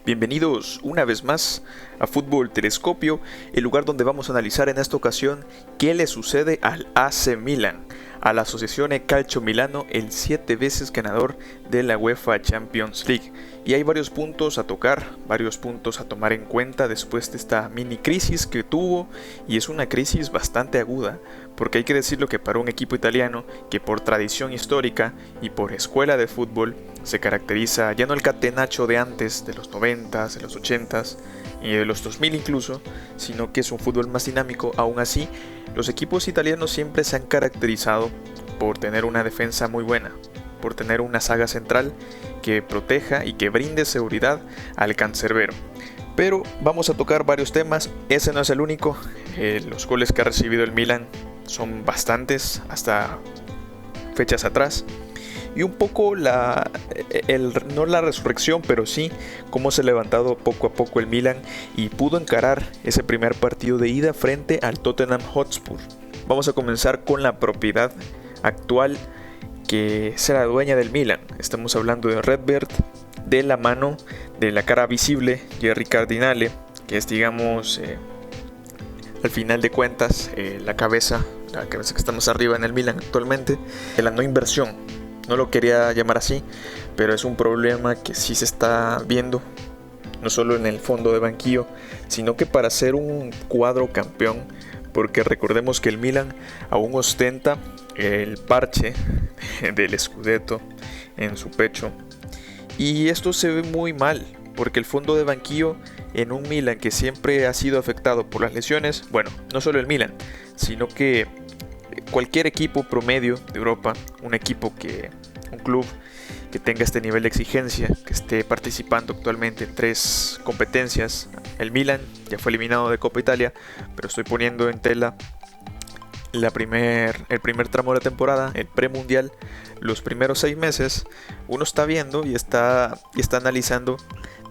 Bienvenidos una vez más a Fútbol Telescopio, el lugar donde vamos a analizar en esta ocasión qué le sucede al AC Milan, a la Associazione Calcio Milano, el 7 veces ganador de la UEFA Champions League. Y hay varios puntos a tocar, varios puntos a tomar en cuenta después de esta mini crisis que tuvo, y es una crisis bastante aguda, porque hay que decirlo que para un equipo italiano que por tradición histórica y por escuela de fútbol se caracteriza ya no el catenaccio de antes, de los 90s, de los 80s y de los 2000 incluso, sino que es un fútbol más dinámico. Aún así, los equipos italianos siempre se han caracterizado por tener una defensa muy buena, por tener una saga central que proteja y que brinde seguridad al cancerbero. Pero vamos a tocar varios temas, ese no es el único. Los goles que ha recibido el Milan son bastantes hasta fechas atrás. Y un poco no la resurrección, pero sí cómo se ha levantado poco a poco el Milan y pudo encarar ese primer partido de ida frente al Tottenham Hotspur. Vamos a comenzar con la propiedad actual que es la dueña del Milan. Estamos hablando de Redbird, de la mano de la cara visible, Jerry Cardinale, que es, digamos, al final de cuentas, la cabeza que estamos arriba en el Milan actualmente, de la no inversión. No lo quería llamar así, pero es un problema que sí se está viendo, no solo en el fondo de banquillo, sino que para ser un cuadro campeón, porque recordemos que el Milan aún ostenta el parche del Scudetto en su pecho, y esto se ve muy mal, porque el fondo de banquillo en un Milan que siempre ha sido afectado por las lesiones, bueno, no solo el Milan, sino que cualquier equipo promedio de Europa, un club que tenga este nivel de exigencia, que esté participando actualmente en 3 competencias. El Milan ya fue eliminado de Copa Italia, pero estoy poniendo en tela el primer tramo de la temporada, el premundial, los primeros 6 meses. Uno está viendo y está analizando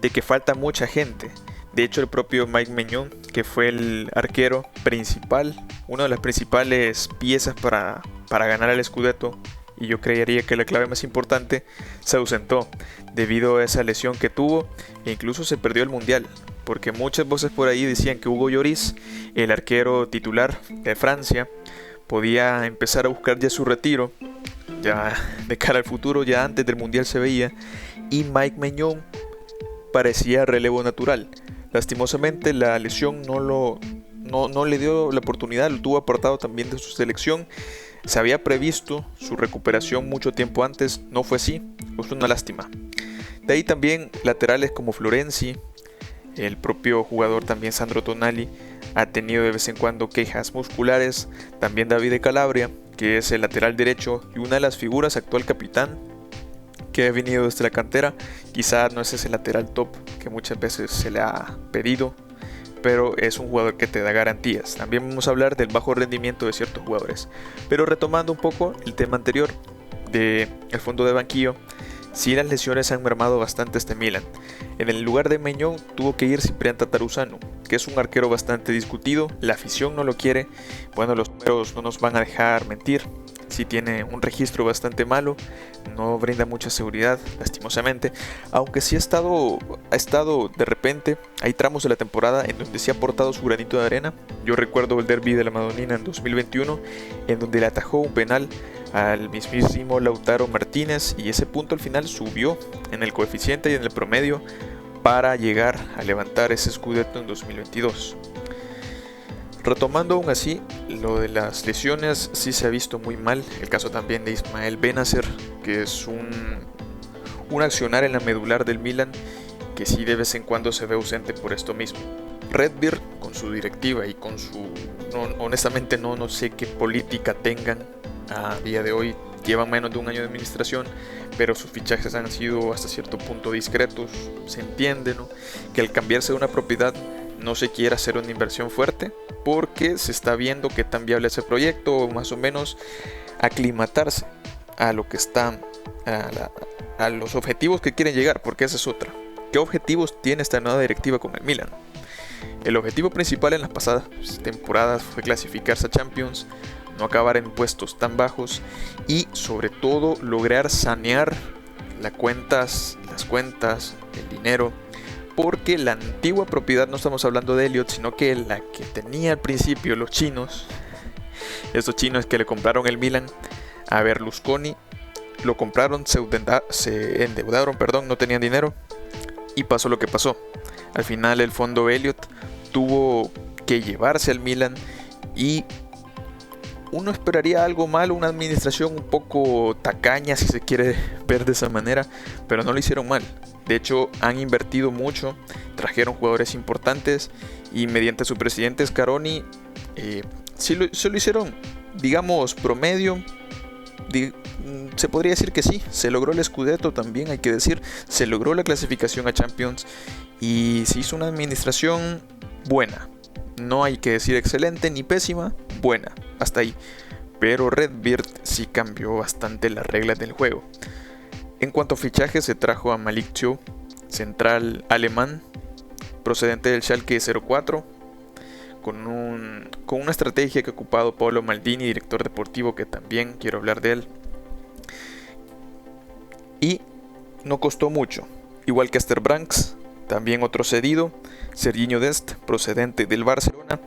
de que falta mucha gente. De hecho, el propio Mike Maignan, que fue el arquero principal, una de las principales piezas para ganar el Scudetto, y yo creería que la clave más importante, se ausentó debido a esa lesión que tuvo, e incluso se perdió el Mundial, porque muchas voces por ahí decían que Hugo Lloris, el arquero titular de Francia, podía empezar a buscar ya su retiro, ya de cara al futuro, ya antes del Mundial se veía, y Mike Maignan parecía relevo natural. Lastimosamente la lesión no le dio la oportunidad, lo tuvo apartado también de su selección. Se había previsto su recuperación mucho tiempo antes, no fue así, es una lástima. De ahí también laterales como Florenzi, el propio jugador también Sandro Tonali ha tenido de vez en cuando quejas musculares, también David de Calabria, que es el lateral derecho y una de las figuras, actual capitán, que ha venido desde la cantera. Quizá no es ese lateral top que muchas veces se le ha pedido, pero es un jugador que te da garantías. También vamos a hablar del bajo rendimiento de ciertos jugadores. Pero retomando un poco el tema anterior del fondo de banquillo, sí, las lesiones han mermado bastante este Milan. En el lugar de Maignan tuvo que ir Ciprián Tataruzanu, que es un arquero bastante discutido, la afición no lo quiere. Bueno, los números no nos van a dejar mentir. Sí tiene un registro bastante malo, no brinda mucha seguridad, lastimosamente, aunque sí ha estado de repente, hay tramos de la temporada en donde sí ha aportado su granito de arena. Yo recuerdo el derbi de la Madonina en 2021, en donde le atajó un penal al mismísimo Lautaro Martínez, y ese punto al final subió en el coeficiente y en el promedio para llegar a levantar ese Scudetto en 2022. Retomando aún así, lo de las lesiones sí se ha visto muy mal. El caso también de Ismael Benacer, que es un accionar en la medular del Milan, que sí de vez en cuando se ve ausente por esto mismo. Redbird, con su directiva y con su... honestamente no sé qué política tengan a día de hoy. Llevan menos de un año de administración, pero sus fichajes han sido hasta cierto punto discretos. Se entiende, ¿no?, que al cambiarse de una propiedad no se quiere hacer una inversión fuerte, porque se está viendo qué tan viable es el proyecto, o más o menos aclimatarse a lo que están, a los objetivos que quieren llegar, porque esa es otra. ¿Qué objetivos tiene esta nueva directiva con el Milan? El objetivo principal en las pasadas temporadas fue clasificarse a Champions, no acabar en puestos tan bajos y sobre todo lograr sanear las cuentas, el dinero porque la antigua propiedad, no estamos hablando de Elliott, sino que la que tenía al principio los chinos, estos chinos que le compraron el Milan a Berlusconi, lo compraron, se endeudaron, no tenían dinero y pasó lo que pasó. Al final el fondo Elliott tuvo que llevarse al Milan y uno esperaría algo malo, una administración un poco tacaña si se quiere ver de esa manera, pero no lo hicieron mal. De hecho, han invertido mucho, trajeron jugadores importantes y mediante su presidente Scaroni sí lo hicieron, digamos, promedio. Se podría decir que sí, se logró el Scudetto también, hay que decir, se logró la clasificación a Champions y se hizo una administración buena. No hay que decir excelente ni pésima, buena, hasta ahí. Pero Redbeard sí cambió bastante las reglas del juego. En cuanto a fichajes, se trajo a Malik Thiaw, central alemán, procedente del Schalke 04, con una estrategia que ha ocupado Paolo Maldini, director deportivo, que también quiero hablar de él. Y no costó mucho, igual que Esther Branks, también otro cedido, Serginho Dest, procedente del Barcelona,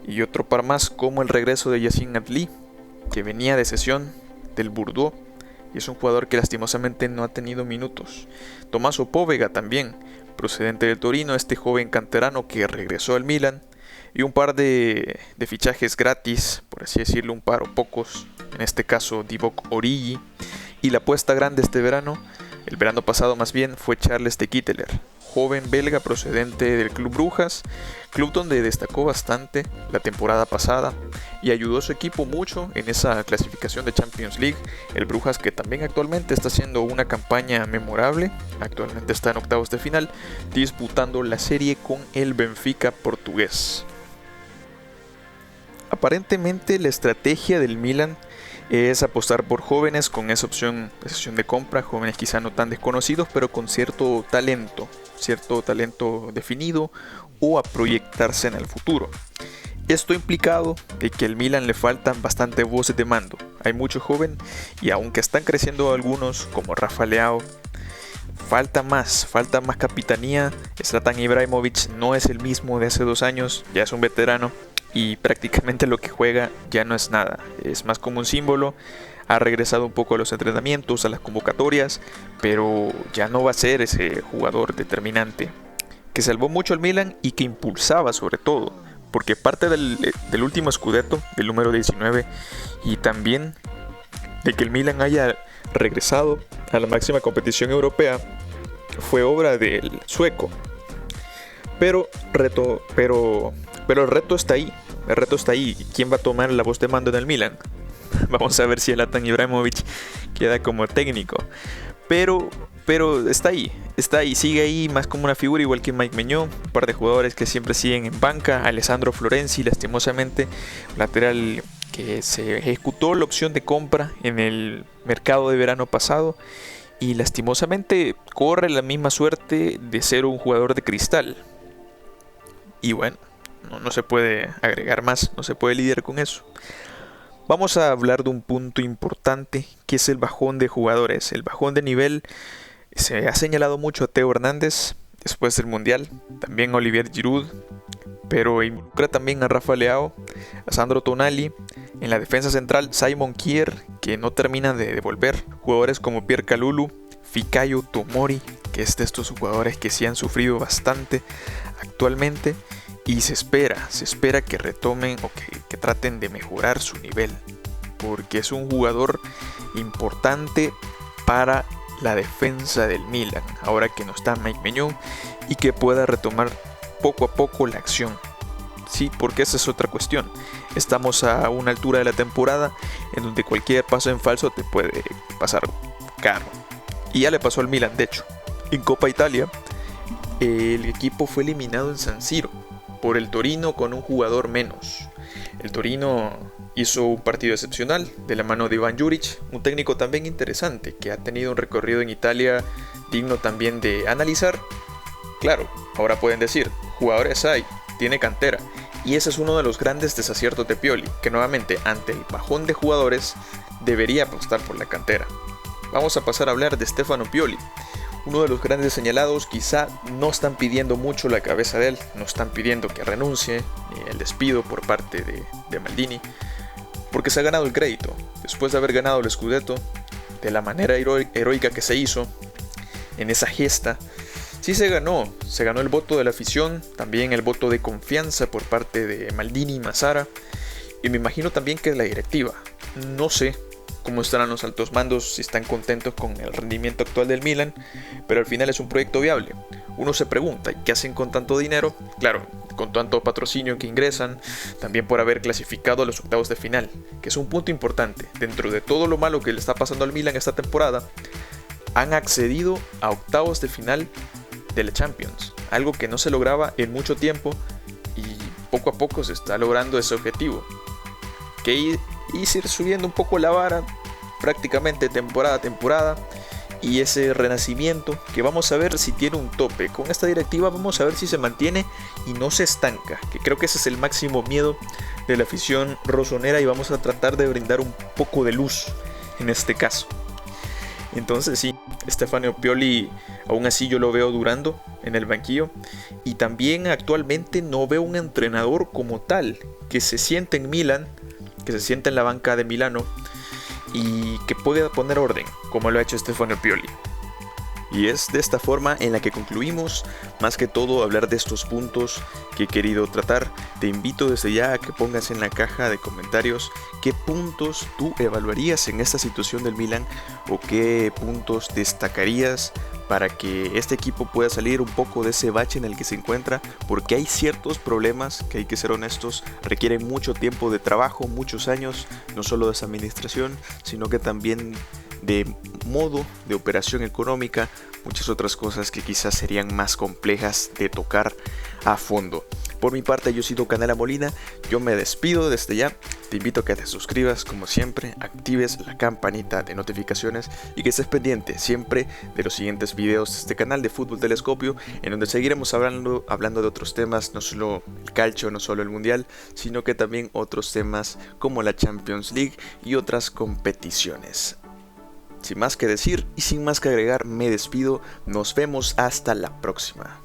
y otro par más, como el regreso de Yacine Adli, que venía de cesión del Bordeaux, y es un jugador que lastimosamente no ha tenido minutos. Tommaso Povega también, procedente del Torino, este joven canterano que regresó al Milan, y un par de fichajes gratis, por así decirlo, un par o pocos, en este caso Divock Origi, y la apuesta grande este verano, el verano pasado más bien, fue Charles de Ketelaere, joven belga procedente del Club Brujas, club donde destacó bastante la temporada pasada y ayudó a su equipo mucho en esa clasificación de Champions League. El Brujas, que también actualmente está haciendo una campaña memorable, actualmente está en octavos de final, disputando la serie con el Benfica portugués. Aparentemente la estrategia del Milan es apostar por jóvenes con esa opción de compra, jóvenes quizá no tan desconocidos, pero con cierto talento definido o a proyectarse en el futuro. Esto ha implicado de que al Milan le faltan bastante voces de mando. Hay mucho joven y aunque están creciendo algunos como Rafa Leao, falta más capitanía. Zlatan Ibrahimovic no es el mismo de hace 2 años, ya es un veterano. Y prácticamente lo que juega ya no es nada, es más como un símbolo. Ha regresado un poco a los entrenamientos, a las convocatorias, pero ya no va a ser ese jugador determinante que salvó mucho al Milan y que impulsaba sobre todo, porque parte del último Scudetto, del número 19, y también de que el Milan haya regresado a la máxima competición europea, fue obra del sueco. Pero el reto está ahí. ¿Quién va a tomar la voz de mando en el Milan? Vamos a ver si Zlatan Ibrahimovic queda como técnico. Pero está ahí, sigue ahí más como una figura, igual que Mike Maignan, un par de jugadores que siempre siguen en banca. Alessandro Florenzi, lastimosamente, lateral que se ejecutó la opción de compra en el mercado de verano pasado. Y lastimosamente corre la misma suerte de ser un jugador de cristal. Y bueno, no se puede agregar más, no se puede lidiar con eso. Vamos a hablar de un punto importante, que es el bajón de jugadores. El bajón de nivel. Se ha señalado mucho a Theo Hernández después del Mundial, también a Olivier Giroud, pero involucra también a Rafa Leao, a Sandro Tonali. En la defensa central, Simon Kjær, que no termina de devolver. Jugadores como Pierre Kalulu, Fikayo Tomori, que es de estos jugadores que sí han sufrido bastante actualmente. Y se espera que retomen o que traten de mejorar su nivel, porque es un jugador importante para la defensa del Milan, ahora que no está Mike Maignan, y que pueda retomar poco a poco la acción. Sí, porque esa es otra cuestión. Estamos a una altura de la temporada en donde cualquier paso en falso te puede pasar caro. Y ya le pasó al Milan, de hecho. En Copa Italia, el equipo fue eliminado en San Siro por el Torino con un jugador menos. El Torino hizo un partido excepcional de la mano de Ivan Juric, un técnico también interesante que ha tenido un recorrido en Italia digno también de analizar. Claro, ahora pueden decir, jugadores hay, tiene cantera, y ese es uno de los grandes desaciertos de Pioli, que nuevamente ante el bajón de jugadores debería apostar por la cantera. Vamos a pasar a hablar de Stefano Pioli, uno de los grandes señalados. Quizá no están pidiendo mucho la cabeza de él, no están pidiendo que renuncie, ni el despido por parte de Maldini, porque se ha ganado el crédito. Después de haber ganado el Scudetto, de la manera heroica que se hizo, en esa gesta, sí se ganó el voto de la afición, también el voto de confianza por parte de Maldini y Massara, y me imagino también que la directiva. No sé cómo estarán los altos mandos, si están contentos con el rendimiento actual del Milan, pero al final es un proyecto viable. Uno se pregunta, ¿qué hacen con tanto dinero? Claro, con tanto patrocinio que ingresan, también por haber clasificado a los octavos de final, que es un punto importante. Dentro de todo lo malo que le está pasando al Milan esta temporada, han accedido a octavos de final de la Champions, algo que no se lograba en mucho tiempo, y poco a poco se está logrando ese objetivo, que ir subiendo un poco la vara prácticamente temporada a temporada, y ese renacimiento que vamos a ver si tiene un tope. Con esta directiva vamos a ver si se mantiene y no se estanca, que creo que ese es el máximo miedo de la afición rosonera, y vamos a tratar de brindar un poco de luz en este caso. Entonces sí, Stefano Pioli aún así yo lo veo durando en el banquillo, y también actualmente no veo un entrenador como tal que se siente en Milan, que se siente en la banca de Milano y que pueda poner orden como lo ha hecho Stefano Pioli. Y es de esta forma en la que concluimos, más que todo, hablar de estos puntos que he querido tratar. Te invito desde ya a que pongas en la caja de comentarios qué puntos tú evaluarías en esta situación del Milan, o qué puntos destacarías para que este equipo pueda salir un poco de ese bache en el que se encuentra, porque hay ciertos problemas que, hay que ser honestos, requieren mucho tiempo de trabajo, muchos años, no solo de esa administración, sino que también de modo de operación económica, muchas otras cosas que quizás serían más complejas de tocar a fondo. Por mi parte, yo he sido Canela Molina, yo me despido desde ya. Te invito a que te suscribas, como siempre, actives la campanita de notificaciones y que estés pendiente siempre de los siguientes videos de este canal de Fútbol Telescopio, en donde seguiremos hablando de otros temas, no solo el calcio, no solo el mundial, sino que también otros temas como la Champions League y otras competiciones. Sin más que decir y sin más que agregar, me despido. Nos vemos hasta la próxima.